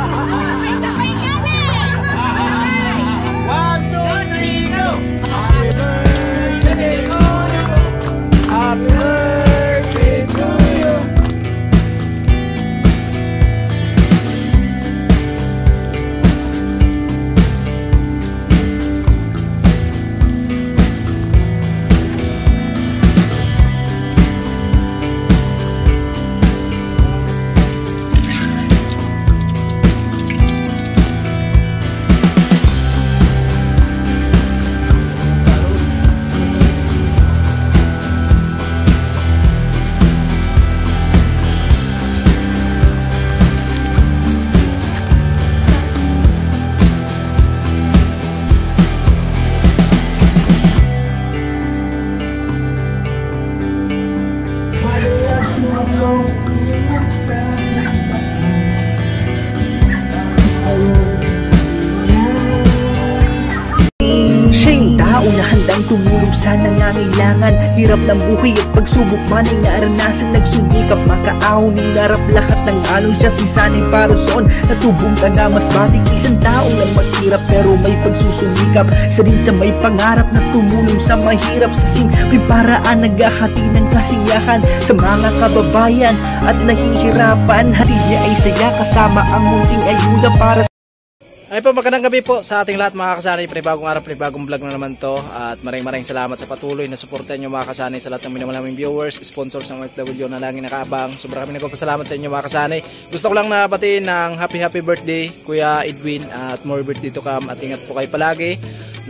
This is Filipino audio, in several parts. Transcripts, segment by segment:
Sabay-sabay kami! 1, 2, 3, go! Happy birthday to you. Siya yung tao na handang tumulong sa nangangailangan. Hirap ng buhay at pagsubok man ay naranasan. Nagsumikap makaahon, hinarap lahat ng alon. Siya si sanay parason, natubong ka na mas batik. Isang tao na maghirap pero may pagsusumikap. Isa din sa may pangarap na tumulong sa mahirap. Sa simpleng paraan naghahati ng kasiyahan sa mga kababayan at nahihirapan. Hati niya ay saya kasama ang munting ayuda para Ay po, magandang gabi po sa ating lahat mga kasanay. Panibagong araw, panibagong vlog na naman to. At maraming salamat sa patuloy na suportan nyo mga kasanay, sa lahat ng minamalaming viewers, sponsors ng OFW na laging nakaabang. Sobrang kami nagpapasalamat sa inyo mga kasanay. Gusto ko lang na batiin ng happy birthday Kuya Edwin at more birthday to come. At ingat po kayo palagi,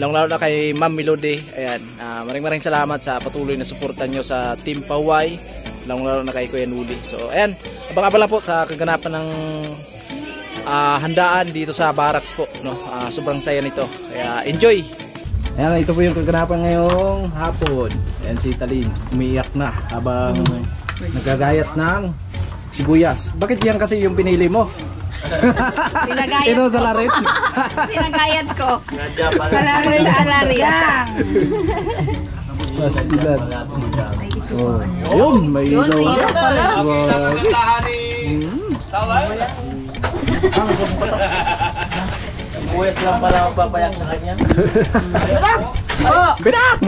lalo na kay Ma'am Melody. Ayan, maraming salamat sa patuloy na suportan nyo sa Team Paway, lalo na kay Kuya Nuli. So ayan, abang-abang lang po sa kaganapan ng handaan dito sa barracks po, no? Sobrang saya nito, kaya enjoy. Ayan, ito po yung kaganapan ngayong hapon. Ayan si Talin, umiiyak na habang nagagayat ng sibuyas. Bakit yan kasi yung pinili mo? Pinagayat ito sa larit. Pinagayat ko. Palaroy sa larit. Pastilan. Oh, yun, may ilaw. Buwes lang pala magpapayak sa kanya. Bidak!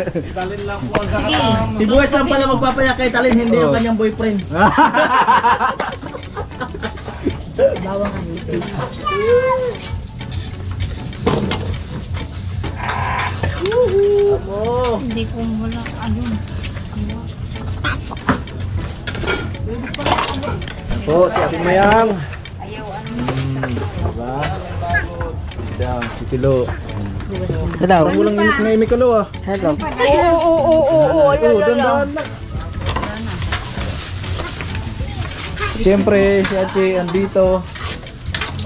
Si Buwes lang pala magpapayak kay Talin, hindi yung kanyang boyfriend. Bawang hanipin. Hindi ko wala ayun. Po, si Ating Mayang. Ayaw ano. Diba? Yan, si Kilo. Hello. Parang walang init na yung Kilo ah. Hello. Oo, dandan lang. Siyempre, si Ache andito.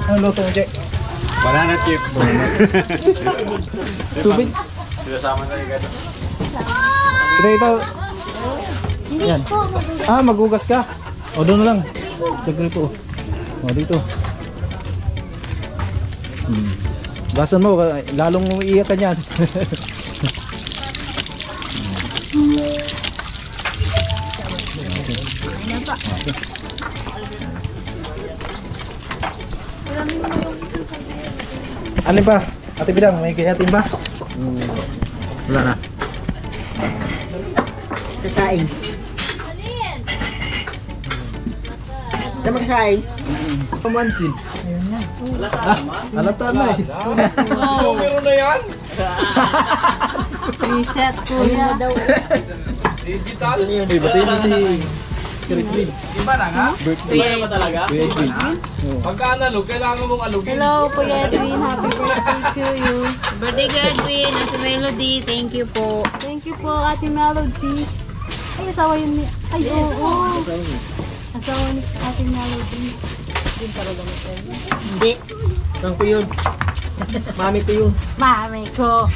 Ano luto mo, Che? Banana chip. Tubig? Sinasama na yung gano'n. Ito. Yan. Magugas ka? O, doon na lang. Sa gripo. O, dito. Gasan mo, lalong umiiyak ka niyan. Alin pa? Ate Bidang, may kayatin ba? Wala na. Kakain. Sa magkain. Pamansin. Halata na eh. Meron na yan? Reset kuya. Digital. Uy, batiin mo si Ripley. Iba na nga? Birthday. Iba na talaga? Kuya Edwin. Pagka-analog, kailangan mong alugin. Hello Kuya Edwin, happy birthday to you. Birthday Kuya Edwin, Ate Melody, thank you po. Thank you po, Ate Melody. Ay, asawa yun ni... Ay, oo. Asawa ni Ate Melody. Hindi. Saan ko yun? Mami ko yun. Mami ko.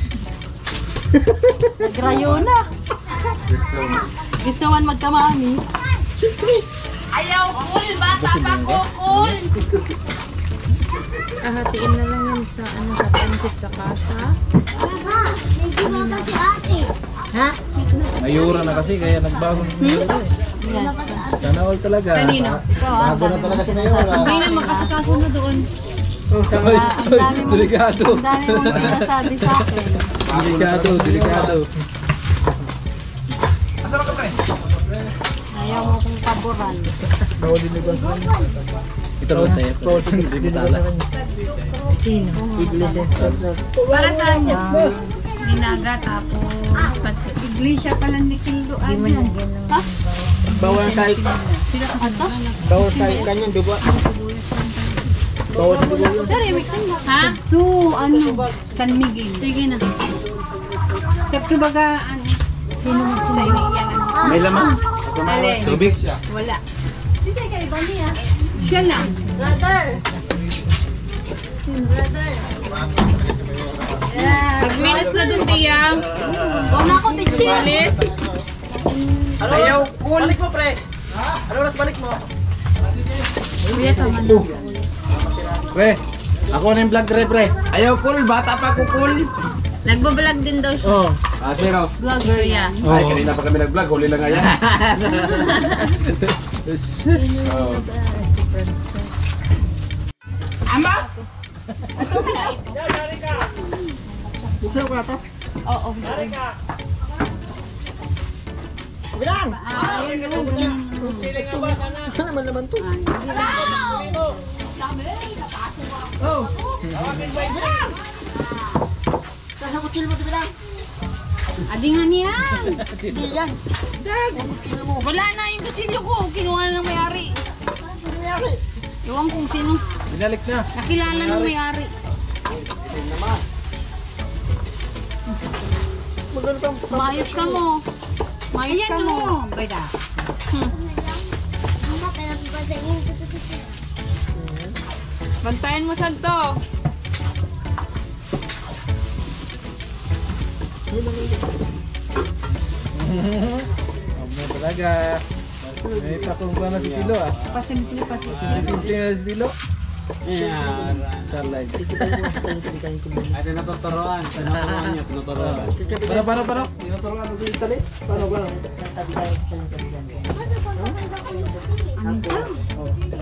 Nagrayo na. Gusto man magkamami. Ayaw, cool, bata pa ko, cool. Hatiin na lang yan sa sa pansit sa kasa. Ha? Mayura na kasi kaya nagbago. Yes. Sana all talaga. Kanino? Ikaw, Bago na talaga si Mayor. Sino makasakaso na doon? Ang dami mo. Delikado. Ang dami mong sinasabi sa akin. Delikado. Ayaw mo kong paboran. Ito naman sa'yo. Hindi mo talas. Para saan niya? Dinaga tapos pansit. Iglesia pala ni Kildo. Ay, ha? Bawal tayo. Ato? Bawal tayo kanyan, dugo. Bawal sa dugo yun. Sir, mixin mo. Ha? To, ano, San Miguel. Sige na. Kumbaga, ano, sino mo sila iniiyan? May laman. Alin? Tubig. Wala. Siya lang. Maglinis na dun, Tiyang. Una ko, Tichi. Malis. Ayaw. Balik mo, pre. Ano oras balik mo? Kuya, tama na. Pre, ako na yung vlog pre. Ayaw cool, bata pa ko cool. Nagbablog din daw siya. Oh. Zero. Vlog kuya. Ay, kanina pa kami nag-vlog, huli lang nga yan. Oo. Saan naman naman to? Adingan yan. Wala na yung kutsilyo ko. Kinuha na ng may-ari. Iwan kung sino. Binalik na. Nakilala ng may-ari. Maayos ka mo. Maayos ka mo. Bayda. Bantayan mo sagto. Ano talaga. May pakungkuhan na si Tilo ah. Pasimple pa siya. Simple na si Tilo. Starlight. Ay, tinuturuan. Tinuturuan niya, tinuturuan. Para. Tinuturuan na si Tali. Paano?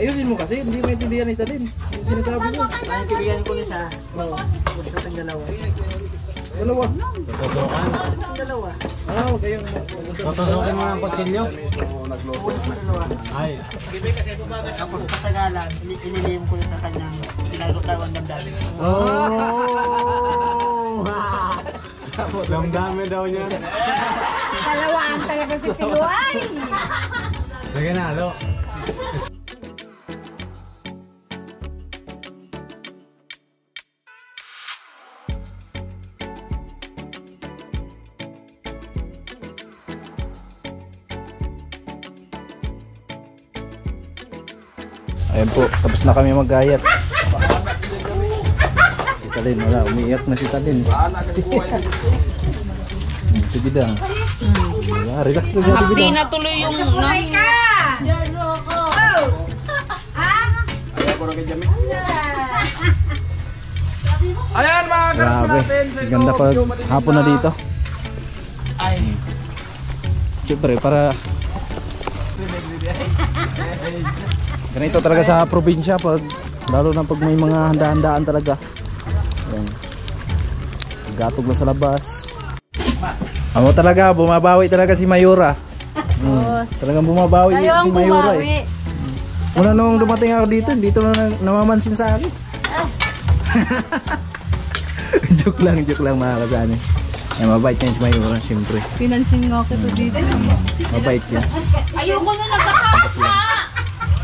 Ayusin mo kasi, hindi maintindihan ni Talin. Yung sinasabi mo. Kaibigan ko na siya. Gusto ng dalawa. Dalawa. Dalawa. Ah, okay. Tutusukin mo ng kutsilyo? Ay. Tapos patagalan, inilihim ko sa kanyang ginagawa ng damdamin. Damdami daw niya. Kalawaan talaga si Piluay. Sige na, alo. Ayan po, tapos na kami mag-gayat. Si Talin, wala, umiiyak na si Talin. Si Bidang. Wala, relax lang si Hindi Bidang. na tuloy yung... Ayan mga Grabe, ganda pag hapon na dito. Siyempre, para... Ganito talaga sa probinsya, pag, lalo na pag may mga handa-handaan talaga. Ayan. Gatog na sa labas. Amo talaga, bumabawi talaga si Mayura. Talagang bumabawi si Mayura eh. Mula nung dumating ako dito na namamansin sa akin. joke lang mga kasani. Ay, mabait yan si Mayura, siyempre. Pinansin nga ako dito. Mabait yan. Ayoko na nagkakapot na.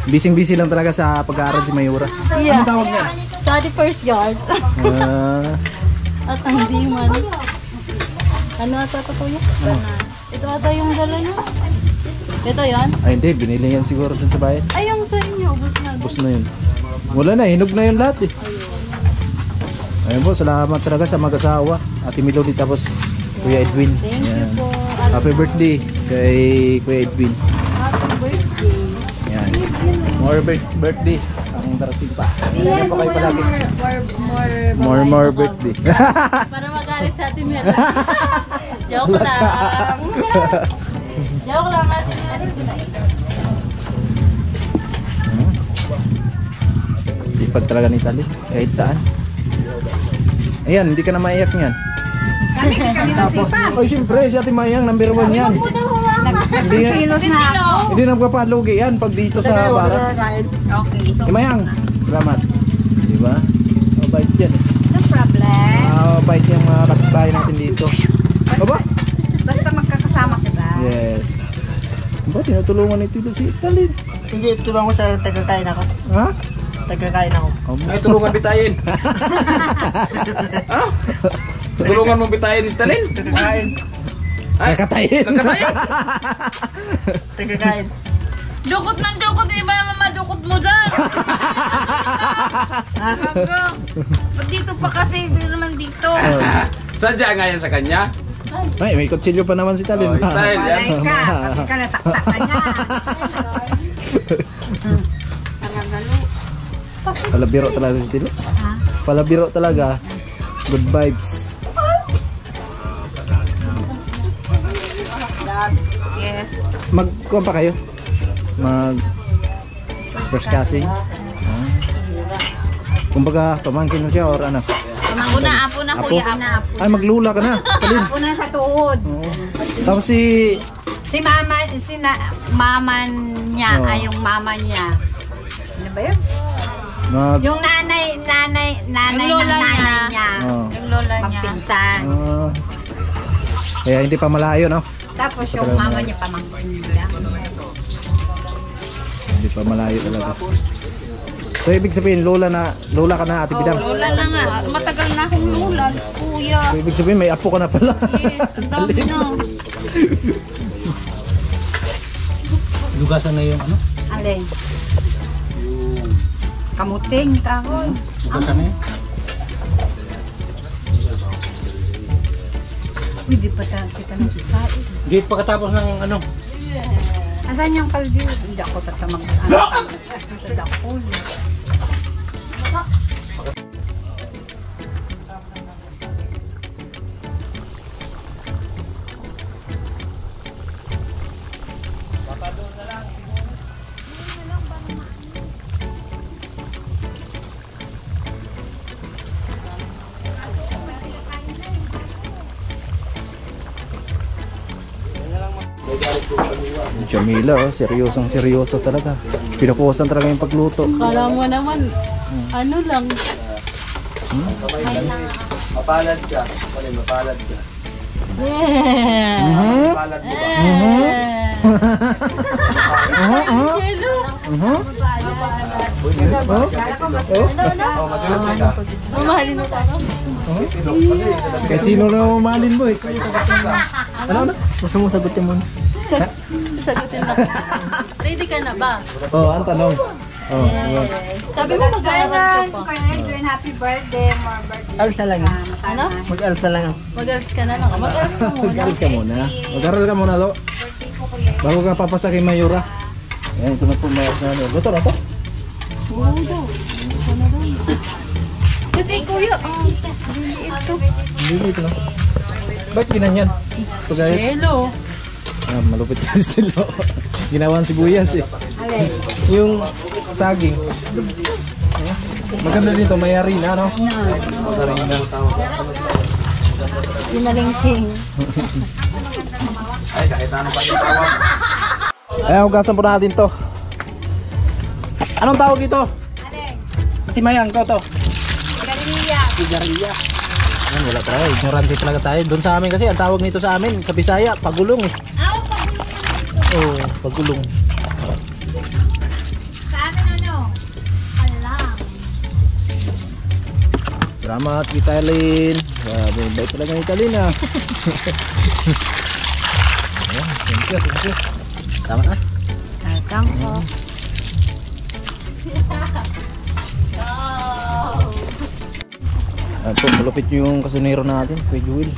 Busy lang talaga sa pag-aaral si Mayura. Yeah. Anong tawag niya? Study first yard. At hindi man. Ano ata ito kuya? Ito ata yung dala niya. Ito yan? Ay hindi, binili yan siguro dun sa bayan. Ay, yung sa inyo. Ubus na. Tapos na yun. Wala na, hinog na yun lahat eh. Ayun po, salamat talaga sa mag-asawa. Ate Melody tapos Kuya Edwin. Thank you Yan. po. Happy birthday kay Kuya Edwin. Happy birthday. Yan. More birthday ang darating pa. Yan po kayo palagi. More birthday. Para magalit sa atin meron. Joke lang. Joke lang natin. Si Sipag talaga ni Tali, kahit saan. Ayan, hindi ka na maiyak niyan. Ay, siyempre, si Ate Mayang, number 1 yan. Hindi na magpapalugi yan pag dito sa barracks. Okay, so Ate Mayang, salamat. Diba? Mabait yan. no problem. Mabait yung mga kapitbahay natin dito. Aba? Basta magkakasama kita. Yes. Ba, tinutulungan ni Tito si Talin. Hindi, tulungan ko sa tagakain ako. Ha? Tagakain ako. Ay, tulungan bitayin. Ano? Tulungan mo bitayin ni Stalin. Tagakain. Nakatayin. Tagakain. Dukot ng dukot, iba naman madukot mo dyan. Gago. Ba't dito pa kasi? Hindi naman dito. Sadya nga yan sa kanya. Ay, may kutsilyo pa naman si Talin. Oh, style yan. Malay ka, pati ka nasakta ka niya. Palabiro talaga si Tilo. Palabiro talaga. Good vibes. Yes. Magkuha pa kayo? Mag first casting? Kumbaga, pamangkin mo siya or ano? Apo na kuya, apo. Ay, maglula ka na. Talin. Apo na sa tuhod. Oo. Tapos si... Si mama, mama niya, Oh. ay yung mama niya. Ano ba yun? Mag... Yung nanay ng nanay niya. Oh. Yung lola niya. Magpinsan. Kaya hindi pa malayo, no? Tapos yung mama niya pamangkin niya. Hindi pa malayo talaga. So, ibig sabihin, lola ka na, Ate Bidang. Lola na nga. Matagal na akong lola, kuya. So, ibig sabihin, may apo ka na pala. Yes, ang dami na. Lugasan na yung ano? Alin? Kamuting kahoy. Lugasan na yun? Hindi pa kita nagsasain. Hindi pa katapos ng ano? Asan yung kaldi? Hindi ako tatamag. Sa dakol. Jamila, oh, seryoso talaga. Pinupusan talaga yung pagluto. Kala mo naman, ano lang. Mapalad ka. Mapalad ka. Yeah. Mapalad mo ba? Oh, masunod ka. Mamahalin mo pa ako. Kahit sino na mamahalin mo eh. Ano? Gusto mo sagutin mo? Sagutin na. Ready ka na ba? Oh, ang tanong. Oh, diba? Sabi mo mag-aaral ka pa. Happy birthday, more birthday. Alsa lang yun. Ano? Mag-alsa lang yun. Mag-aaral ka na lang. Mag-aaral ka muna. Mag-aral ka muna. Mag-aral ka muna, lo. Bago ka papasa kay Mayura. Ayan, ito na po mayas na ano. Luto na to? Kasi kuya, Hindi ito na. Ba't ginanyan? Ito gaya? Hello. Ah, malupit yung estilo. Ginawan sibuyas eh. Yung saging. Maganda dito, may harina, no? Harina. Pinalingking. Ay, kahit ano pa yung tawag. Ayan, hugasan po natin to. Anong tawag dito? Ate Mayang, ikaw to? Sigarilya. Ayan, wala talaga. Ignorante talaga tayo. Doon sa amin kasi, ang tawag nito sa amin, sa Bisaya, pagulong eh. Oo, pagulong. sa amin ano? Alam. Salamat, Kitalin. Grabe, bait talaga ni Kitalin ah. Ayan, thank you. Tama na. Welcome po. Ayan po, malupit yung kasunero natin, Kuya Jewel.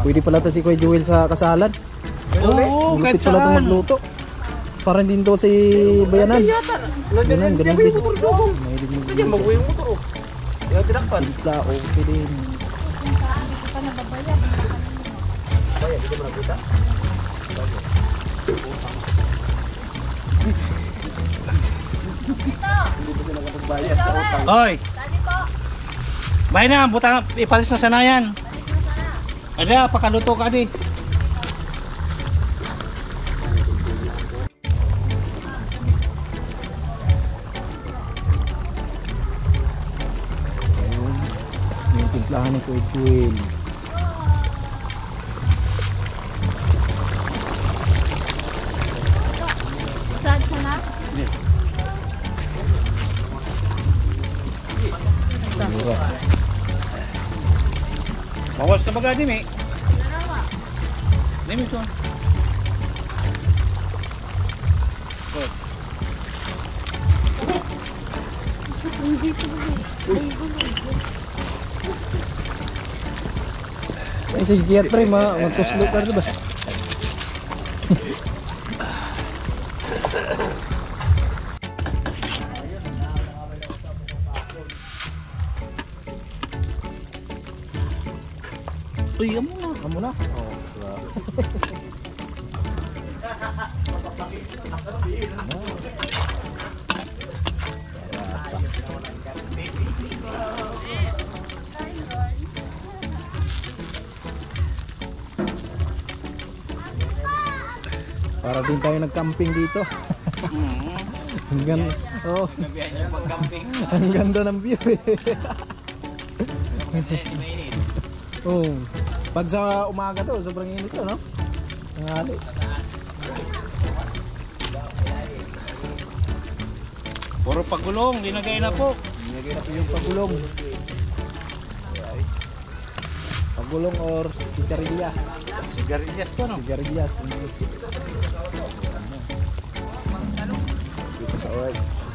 Pwede pala to si Kuya Jewel sa kasalan. Oo, Malupit pala itong magluto. Parang din to si Bayanan. Ganun din. Hindi, mag-uwi yung motor. Kaya tinakpan. Bigla, okay din. Hoy! Bay na, butang ipalis na sana yan. Ada, pakaluto ka di. Yung timplahan ni Kuya Chuen. Saan ka na? Bawas ka baga di, mi. Di, mi, ito. Ay, sige, kiyat pre, magkuslo ka rin ba? Uy, amo na. Amo na? Para din tayo nag-camping dito. Ang ganda, oh. Ang ganda ng view eh. Oh. Pag sa umaga to, sobrang init to, no? Nangali. Puro pagulong, linagay na po. Nilagay na po yung pagulong. Pagulong or sigarilya. Sigarilyas to, no? Sigarilyas. Dito sa orange.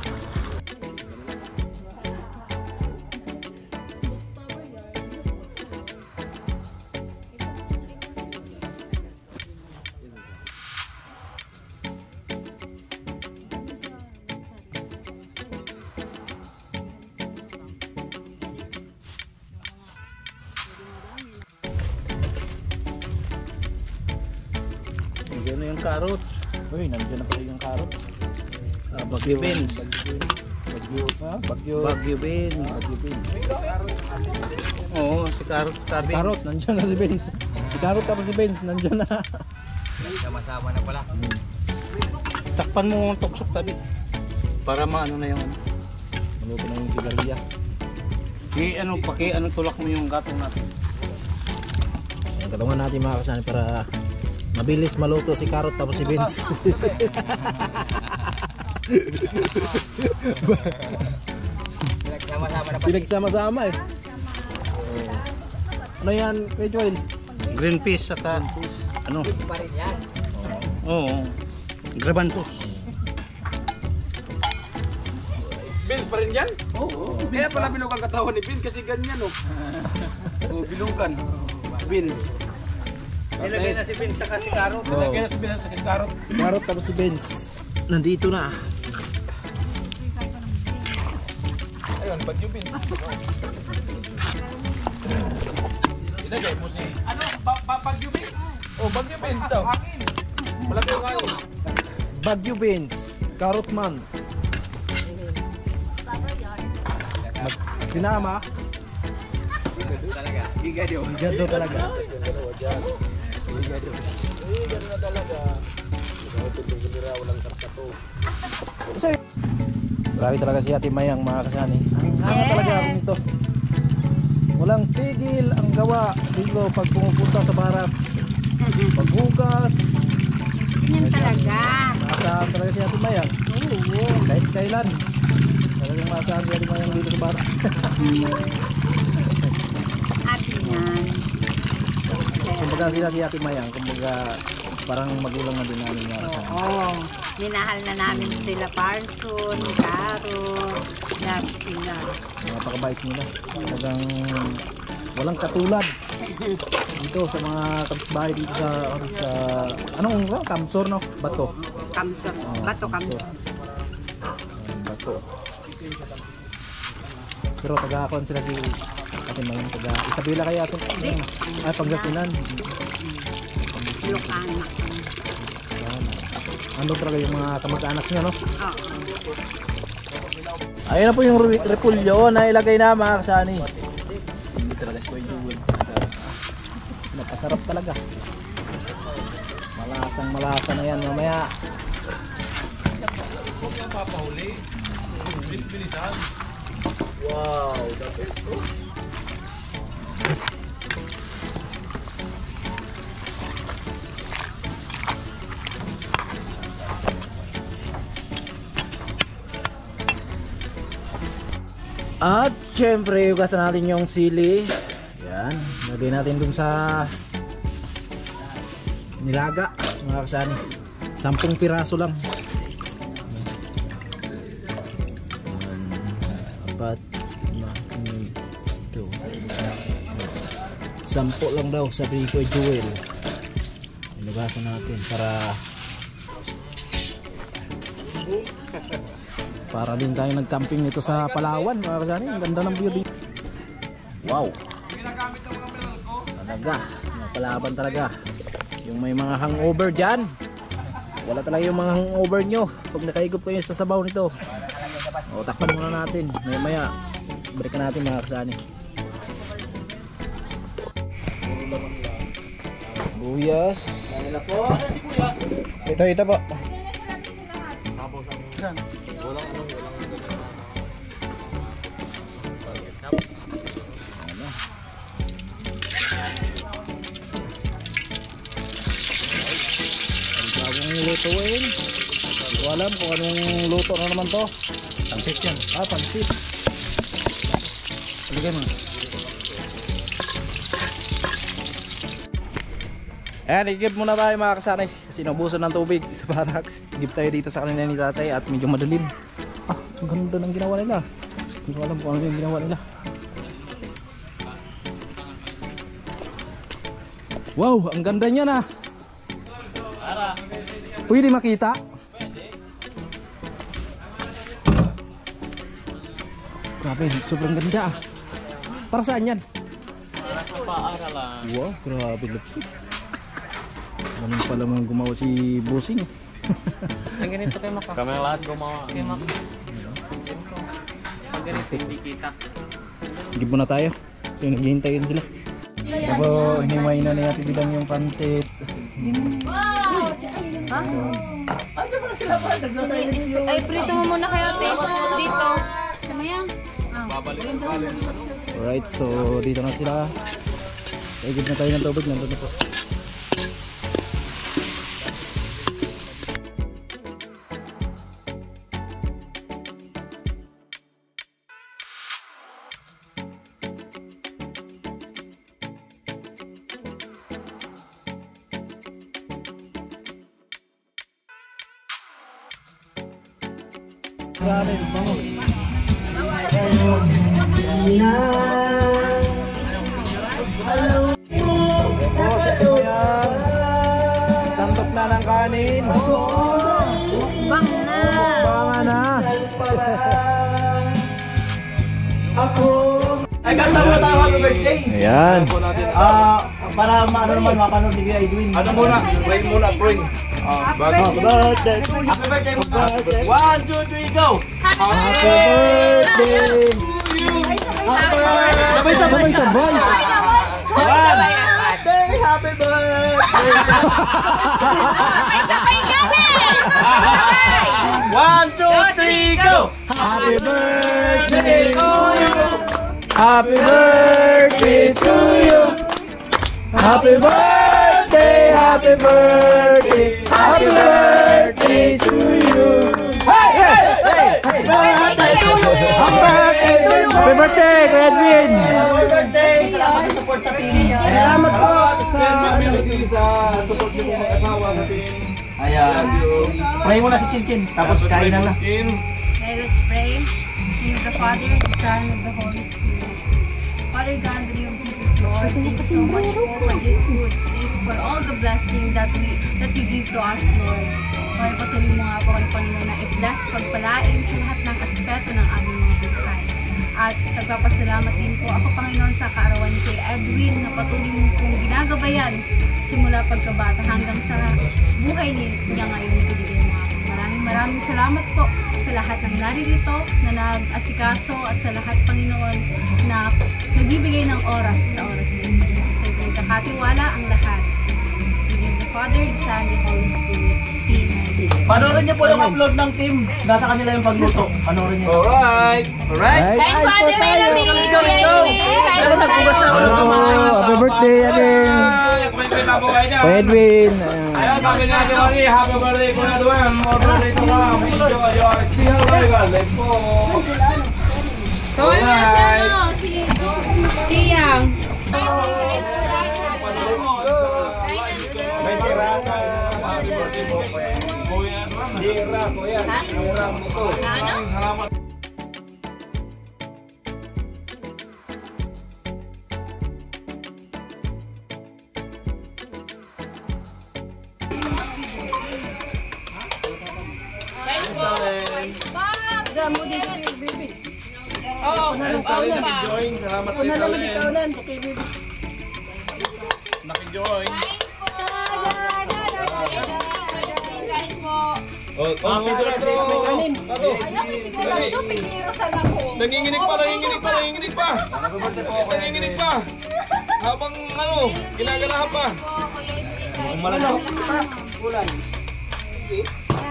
Nandiyan na yung carrot. Uy, nandiyan na pala yung carrot. Bagyo beans. Bagyo, ha? Bagyo. Bagyo beans. Bagyo beans. Oo, si carrot tabi. Carrot, nandiyan na si Benz. Si carrot tapos si Benz, nandiyan na. Sama-sama na pala. Takpan mo ang tuksok tabi. Para maano na yung ano. Maluto na yung sigarilyas. Tulak mo yung gatong natin. Ang katungan natin mga kasani para mabilis maluto si carrot tapos si Benz. Sama-sama na pala. Pinagsama-sama eh. Ano yan, Kuya Joel? Green peas saka ano? Pa rin yan. Oo. Grabantos. Beans pa rin yan? Oo. Kaya pala bilog ang katawan ni Beans kasi ganyan oh. Oh, bilugan. Beans. Nilagay na si beans saka si carrot. Nilagay na si Beans sa karot. Si carrot tapos si Benz. Nandito na. Ayun, bagyo Beans. Ilagay mo si... Ano? Bagyo Beans? Oh, bagyo Beans daw. Hangin. Malaki yung hangin. Bagyo Benz, carrot month. Sinama. Talaga. Igado. Igado talaga. Grabe talaga si Ate Mayang mga kasani. Ang hanga talaga nito. Walang tigil ang gawa dito pag pumupunta sa barracks. Paghugas. Ganyan talaga. Maasahan talaga si Ate Mayang. Oo. Kahit kailan. Talagang maasahan si Ate Mayang dito sa barracks. Happy yan. Kumbaga sila si Ate Mayang. Kumbaga parang magulang na din namin nga. Oo. Minahal na namin sila Parson, Caro, lahat sila. Napakabait nila. Talagang walang katulad dito sa mga kapitbahay dito sa anong Kamsor no? Bato. Kamsor. Bato Kamsor. Bato. Pero taga-akon sila si Ate Mayang, taga Isabela kaya atin. Ay, Pangasinan. Ilocano. Ano talaga yung mga kamag-anak niya no? Oo. Ayun na po yung repulyo na ilagay na mga kasani. Hindi talaga si Kuya Jewel. Napasarap talaga. Malasang malasa na yan mamaya. Wow, the best. At syempre, hugasan natin yung sili. Yan, lagay natin dun sa nilaga mga kasani. 10 piraso lang. 4, 10 lang daw sabi ko Jewel. Hinugasan natin para din tayo nag-camping nito sa Palawan mga kasani. Ang ganda ng view dito. Wow, talaga napalaban talaga. Yung may mga hangover dyan, wala talaga yung mga hangover nyo pag nakaigop kayo sa sabaw nito. O, takpan muna natin. Maya balikan natin mga kasani. Buyas. Ito po. Lutuin. Hindi ko alam kung anong luto na naman to. Pansit yan. Pansit. Halika mo. Ayan, i-give muna tayo mga kasanay. Kasi naubusan ng tubig sa barracks. Give tayo dito sa kanila ni tatay at medyo madilim. Ang ganda ng ginawa nila. Hindi ko alam kung ano yung ginawa nila. Wow, ang ganda niya na. Pwede makita? Grabe, sobrang ganda. Para saan yan? Wow, grabe lupit. Ganun pala mga gumawa si Bossing. Ang ganito kayo maka. Kami lahat gumawa. Kayo maka. Pag ganito hindi kita. Give muna tayo. Yung naghihintayin sila. Diba, himay na natin bilang yung pansit. Ay, prito mo muna kayo, ate. Dito. Samayang. Alright, so dito na sila. Igib na tayo ng tubig. Nandun na po. Grabe, bango. Sandok na ng kanin. Bang na. Bangan na. Ay, kanta muna tayo happy birthday. Ayan. Para maano naman mapanood ni Kuya Edwin. Ano muna? Pray muna, pray. Happy birthday. Happy birthday. 1, 2, 3, go. Happy birthday. Sabay-sabay. Sabay-sabay. Happy birthday. Sabay kami. 1, 2, 3, go. Happy birthday to you. Happy birthday to you. Happy birthday, happy birthday, happy birthday to you. Hey, hey, hey, hey. Happy birthday to you. Happy birthday, Kuya Edwin. Happy birthday. Salamat sa support sa team niya. Salamat po. Sa support niyo mga asawa sa team. Ayan. Pray muna si Chinchin. Tapos kain na lang. Okay, let's pray. In the Father, the Son, and the Holy Spirit. Father God, the name of Jesus, Lord, thank you so much for this food. Thank you for all the blessing that you give to us, Lord. Lord, patuloy mo nga po kayo, Panginoon, na i-bless, pagpalain sa lahat ng aspeto ng aming mga buhay. At nagpapasalamat din po ako, Panginoon, sa kaarawan ni Kuya Edwin na patuloy mo pong ginagabayan simula pagkabata hanggang sa buhay niya ngayon. Maraming salamat po sa lahat ng naririto na nag-asikaso at sa lahat, Panginoon, na nagbibigay ng oras sa oras na ito. Kaya kakatiwala ang lahat. In the Father, the Son, the Holy Spirit. Amen. Panoorin niyo po yung upload ng team. Nasa kanila yung pagluto. Panoorin niyo. Alright! Kay Father Melody, Kuya Edwin, kay Nagbugas na ako ng kamay. Happy birthday again! Kuya Edwin! Ayan, sabi nga si Mari, happy birthday Kuya Edwin. More birthday to come. Enjoy your still legal. Let's go! Kawal mo na si ano, si Tiyang. May tirata. Happy birthday po, Kuya. Kuya Edwin. Tira, Kuya. Tira mo to. Salamat. Nakijoin. Salamat kay Talen. Nakijoin. Oh, dito. Nanginginig pa. Nanginginig pa. Habang ginaganahan pa.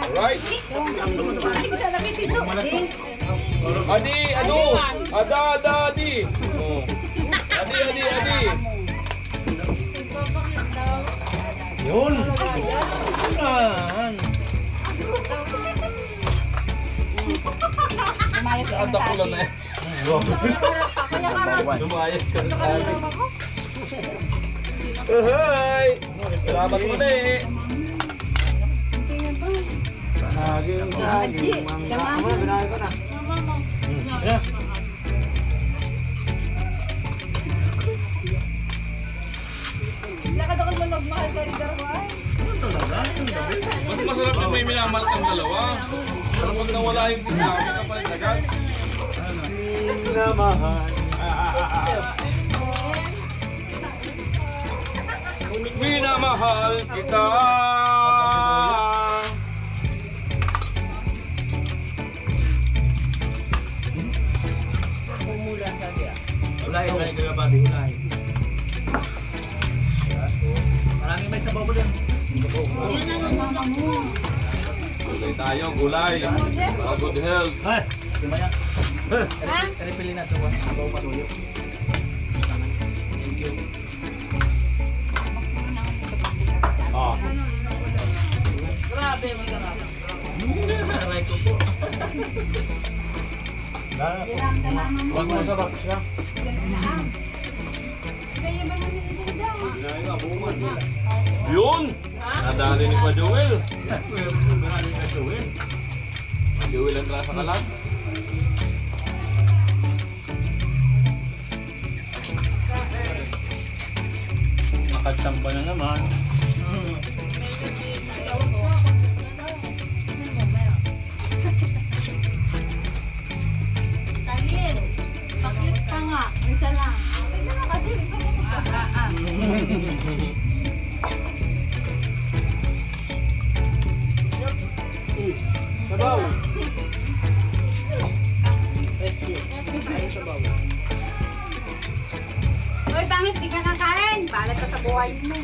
Alright. Adi. Oh. Adi. Yun. Ata ko lang eh. Lumayas ka na sa akin. Hey! Salamat mo na eh. Saging. Lakad ako ng magmahal ka rin darway. Mas masarap yung may minamahal kang dalawa. Pero pag nawala yung sinabi ka pala agad. Minamahal kita. Ulay kagabati. Ulay. Maraming may sabaw mo din. Gulay tayo, gulay. Para good health. Ay, gimana? Pili na ito. Sabaw patuloy. Ah. Grabe, may grabe. Aray ko po. Wag masarap siya. Yun! Nadali ni Pa Joel. Joel ang rasa kalat. Makatsamba na naman. Talin, pakit ka nga. Isa lang. Ito na kasi. Sabaw! Uy, pangit, di ka kakain. Balat ka sa buhay mo.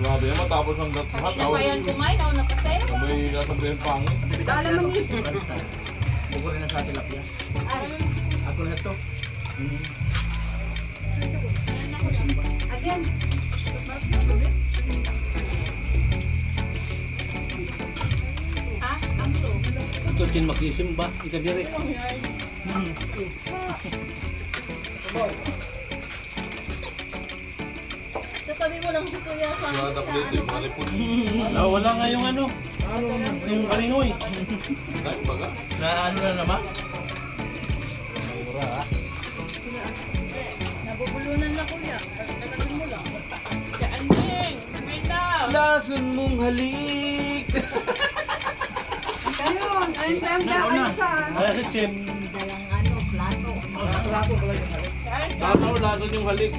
Grabe naman, tapos ang lahat. Hindi na pa yan kumain, ako napasayo. Sabay nasabi yung pangit. Alam mo niyo. Buko rin na sa tilapia. Ako lahat to. Again. Ito chin makisim ba? Ika direct. Sabi mo lang si Kuya sa Wala plate yung malipot. Wala nga yung ano. Yung kalinoy. Dahil baga. Na ano na naman? nabubulunan na Kuya. Tagalin mo lang. Kaanding, wait na. Lason mong halik. Ganun, ayun lang daw sa. Kaya si Chem. Dalang ano, plato. Tataw, lason yung halik.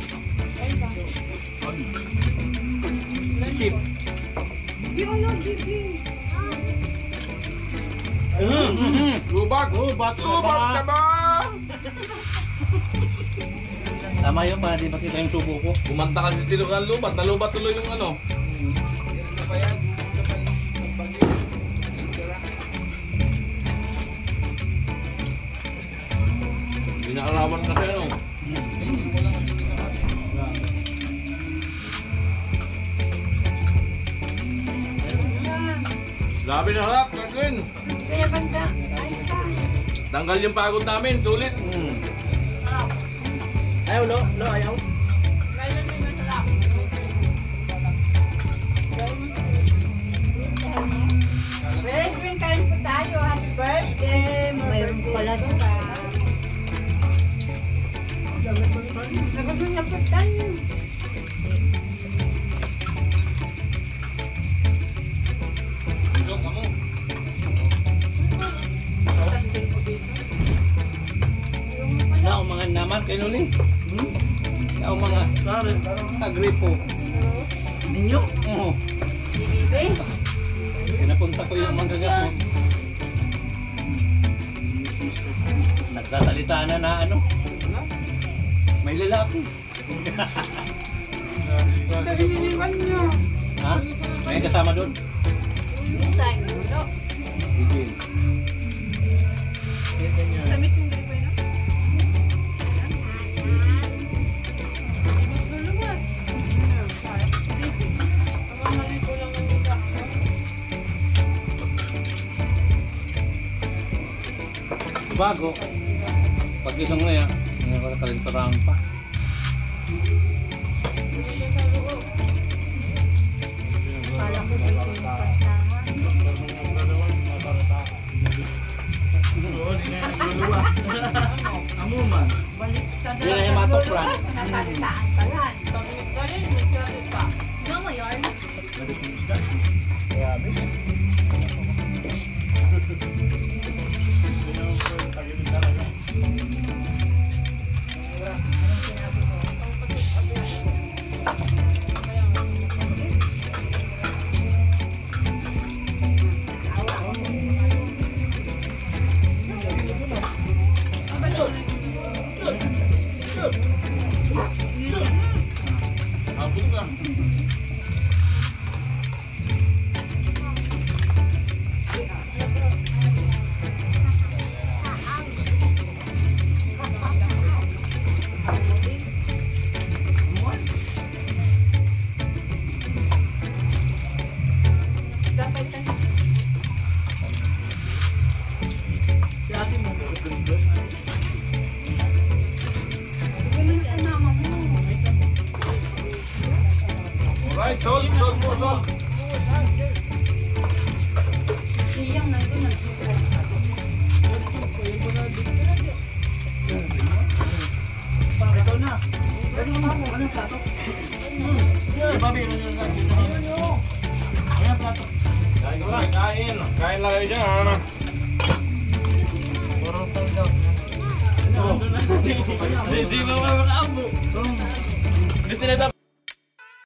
Chip. Yung ano, GP. Lubak! Lubak na ba? Tama yun ba? Di makita yung subo ko. Kumanta kasi tilo ng lubat. Nalubat tuloy yung ano. Inaarawan kasi ano. Labi na harap, Kathleen. Kaya banda. Tanggal yung pagod namin, sulit. Ayaw, lo, ayaw. Ngayon din masarap. Wait, kain po tayo. Happy birthday. Mayroon pala doon. Nagagawin na po tayo. Naumangan naman kay Noli. Naumangan. Agripo. Ninyo? Oo. Si Bibi. Pinapunta ko yung manggaga mo. Nagsasalita na ano. May lalaki. Sabi niliwan nyo. Ha? May kasama doon. Sayang ulo. Digil. Samit yung gripo yun. Luluwas. Ang malipo lang ng mukha. Bago. Pag isang na yan, hindi ko nakalintaraan pa. Amuman. Yan na yung matoplan. Nakalitaan pala. Pag nagkalit, nagkalit pa. Mama yarn. Dapat ka. Si ate mo. Ganun sa mama mo. Alright, sol mo, sol. Siyang nandun nagsukat. Ikaw na. Ano plato? Ano plato? Kain. Kain lang kayo dyan. Hindi mo makakaabo. Gusto na